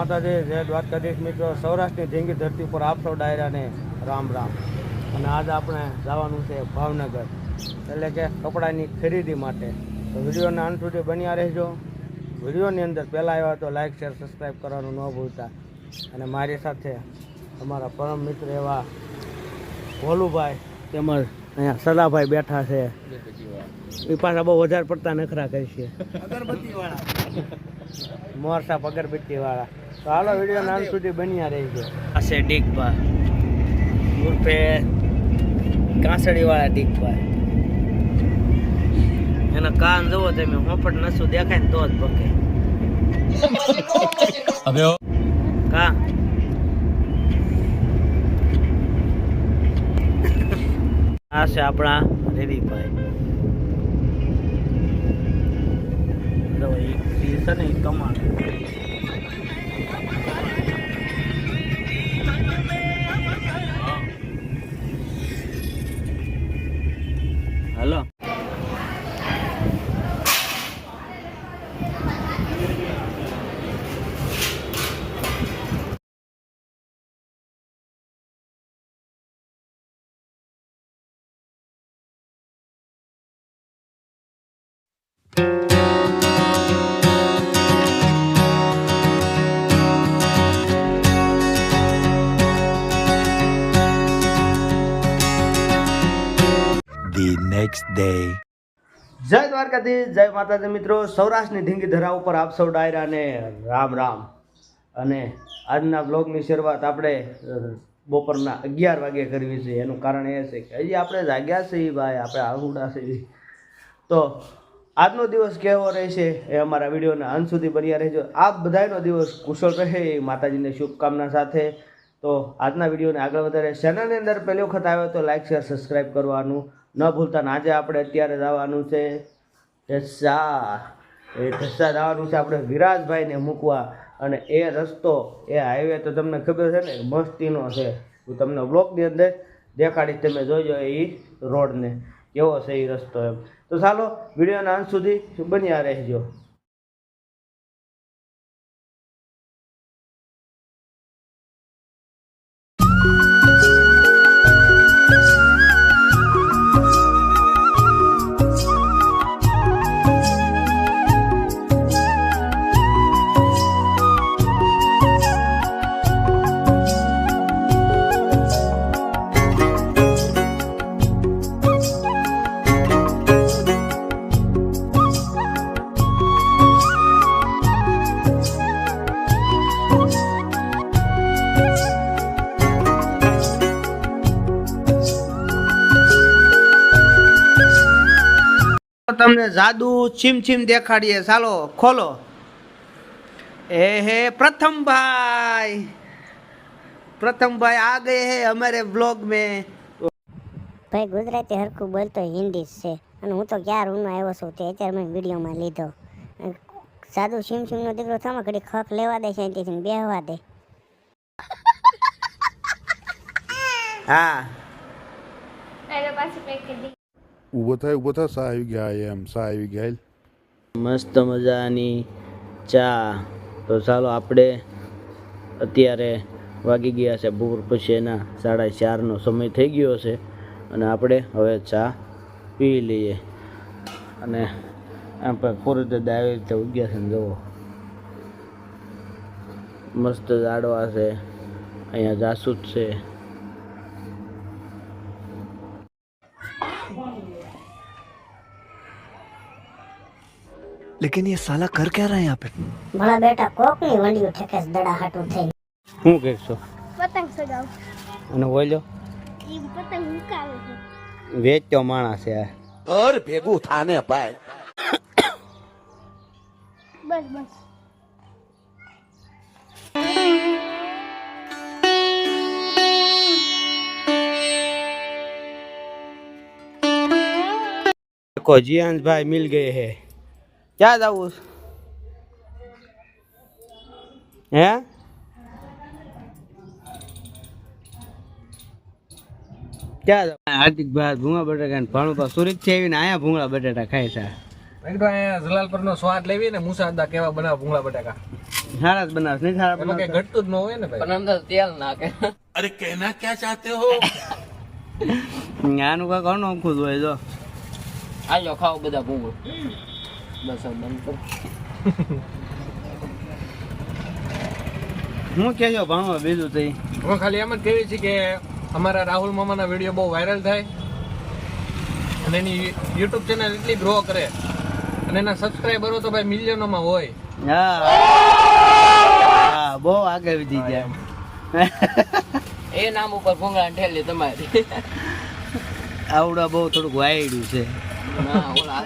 માતાજી, જય દ્વારકાધીશ મિત્રો. સૌરાષ્ટ્રની ધીંગી ધરતી ઉપર આપ સૌ ડાયરાને રામ રામ. અને આજે આપણે જવાનું છે ભાવનગર, એટલે કે કપડાની ખરીદી માટે. તો વિડીયોના અંત સુધી બન્યા રહેજો. વિડીયોની અંદર પહેલાં આવ્યા તો લાઇક શેર સબસ્ક્રાઈબ કરવાનું ન ભૂલતા. અને મારી સાથે અમારા પરમ મિત્ર એવા ભોલુભાઈ તેમજ અહીંયા સદાભાઈ બેઠા છે. એ પાછા બહુ વધારે પડતા નખરા કરી છે, મોરસાપ અગરબત્તી વાળા. તો હાલો વિડીયો અંત સુધી બન્યા રહેજો. આ છે ડીકભાઈ ઉર્ફે કાંસળી વાળા ડીકભાઈ. એના કાન જુઓ તમે, હોંફટ નસું દેખાય ને તો જ પકે. કા આ છે આપણા રવિભાઈ. છે ને કમાણ. Hello next day. જય દ્વારકાધીશ, જય માતાજી મિત્રો. સૌરાષ્ટ્રની ધીંગી ધરા ઉપર આપ સૌ ડાયરાને રામ રામ. અને આજના બ્લોગની શરૂઆત આપણે બપોરના 11 વાગે કરવી છે. એનું કારણ એ છે કે હજી આપણે જાગ્યા છીએ ભાઈ, આપણે આહુડા છીએ. તો આજનો દિવસ કેવો રહેશે એ અમારા વિડીયોના અંત સુધી બન્યા રહેજો. આપ બધાનો દિવસ કુશળ રહે એ માતાજીને શુભકામના સાથે. તો આજના વિડીયોને આગળ વધારે ચેનલની અંદર પહેલી વખત આવ્યો તો લાઇક શેર સબસ્ક્રાઈબ કરવાનું ન ભૂલતા. આજે આપણે અત્યારે જવાનું છે ઢસા. એ ઢસા જવાનું છે આપણે વિરાજભાઈને મૂકવા. અને એ રસ્તો, એ હાઈવે તો તમને ખબર છે ને, મસ્તીનો છે. હું તમને બ્લોગની અંદર દેખાડીશ, તમે જોઈજો એ રોડને કેવો છે એ રસ્તો એમ. તો ચાલો વિડીયોના અંત સુધી બન્યા રહેજો. તમને જાદુ છીમ છીમ દેખાડીએ. ચાલો ખોલો. એ હે પ્રથમભાઈ આ ગए હે हमारे ब्लॉग में. ભાઈ ગુજરાતી હરખું બોલતો હિન્દી જ છે, અને હું તો ક્યાં રૂનો આવ્યો છું તે અત્યારે મેં વિડીયોમાં લીધો. સાદુ સીમ સીમનો દીકરો થામાં ઘડી ખખ લેવા દે છે, અહીંથી બેહવા દે. હા ઊભો થાય સા આવી ગયા. એમ સા આવી ગયા. મસ્ત મજાની ચા. તો ચાલો આપણે અત્યારે વાગી ગયા છે બપોર પછીના 4:30નો સમય થઈ ગયો છે. અને આપણે હવે ચા પી લઈએ. અને આમ પર પૂરી આવી રીતે ઉગ્યા છે ને જુઓ, મસ્ત ઝાડવા છે. અહીંયા જાસૂદ છે. लेकिन ये साला कर क्या रहा है यहाँ पे? ભલા બેટા કોકની વંડીઓ ઠેકેસ દડા હાટું થઈ. શું કહેશો? પતંગ સગાવ. અને બોલ્યો ઈ પતંગ મુકાવે છે. વેચતો માણસ છે. और भेगू थाने पाए. બસ को जियांश भाई मिल गए हैं. क्या जाऊँ है? क्या हार्दिक भाई भूंगा बटाका भाणु पर સુરત થી આવીને આયા ભૂંગળા બટાટા ખાય છે. એકદમ અહીંયા જલાલપર નો સ્વાદ લેવી ને મુસાદા કેવા બનાવ ભૂંગળા બટાકા. સારા જ બનાવશ નહીં સારા એમાં કઈ બનાવતા? ઘટતું જ ન હોય ને ભાઈ. પણ અંદર તેલ નાખે अरे कहना क्या चाहते हो આનું કાંઈક અનોખું જ હોય જો આજો ખાઓ બધા ભૂંગળું બસ હવે બંધ કરો હું કહેજો ભણવા બીજું તો ઈ. હું ખાલી એમ જ કહેવી છે કે અમારા રાહુલ મામાના વિડીયો બહુ વાયરલ થાય અને એની યુટ્યુબ ચેનલ એટલી ગ્રો કરે અને એના સબસ્ક્રાઈબરો તો ભાઈ મિલિયનોમાં હોય. હા હા બહુ આગળ વધી ગયા એ નામ ઉપર ભૂંગળા ઠેલી તમારી આવડા બહુ થોડુંક વાયડું છે ના ઓલા